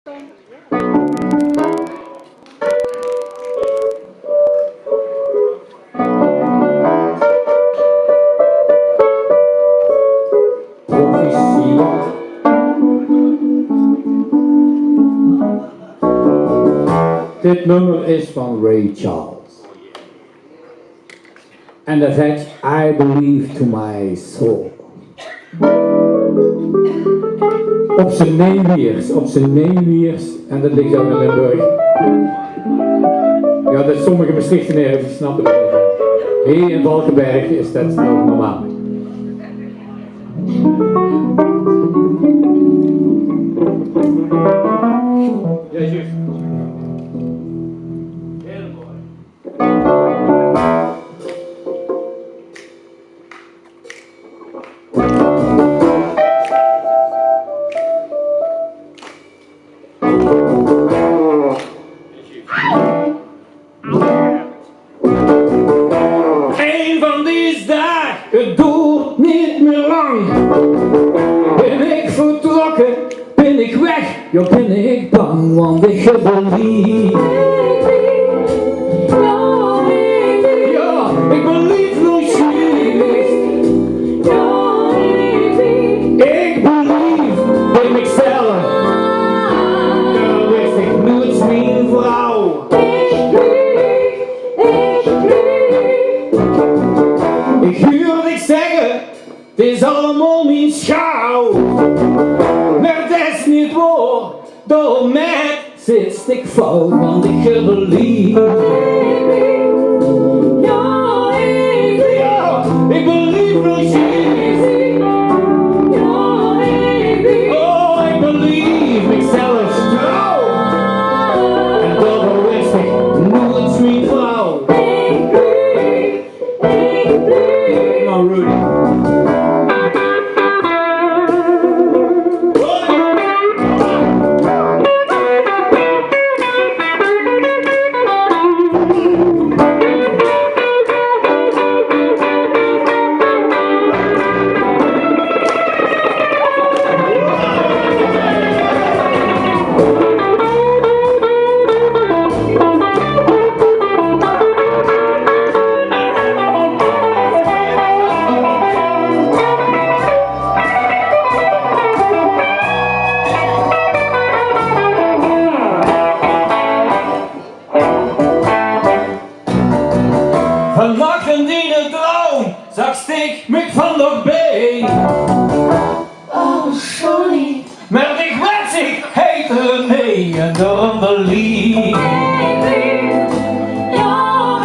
Dit nummer is van Ray Charles. En dat heet I Believe to My Soul. Op zijn Nederwiers, en dat ligt ook in Limburg. Ja, dat sommige Maastrichtenaren die snappen dat niet. Hier in Valkenburg is dat nog normaal. Ja, juist. Heel mooi. Een van deze dagen, het duurt niet meer lang. Ben ik vertrokken, ben ik weg, ja ben ik bang, want ik heb belief. Ja, ik belief nog steeds. Ik belief in mezelf. Ja, wist ik nu is mijn vrouw. Ik hoor ik zeggen, het is allemaal mijn schouw. Maar dat is niet waar, door mij zit ik fout, want ik heb belief. Ja, ik belief nog steeds. Oh, ik belief mezelf trouw. En daarom wist ik, nu is mijn vrouw. Nou, Rudy. Vannacht in die droom zag ik me van de been. Oh, sorry. Maar ik werd zich heet Rene en daarom belief. Ja,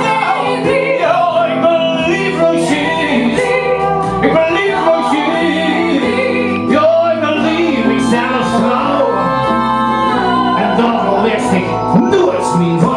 ik belief nog steeds. Ik belief nog steeds. Ja, ik belief mezelf trouw. En daarom wist ik, nu is mijn vrouw.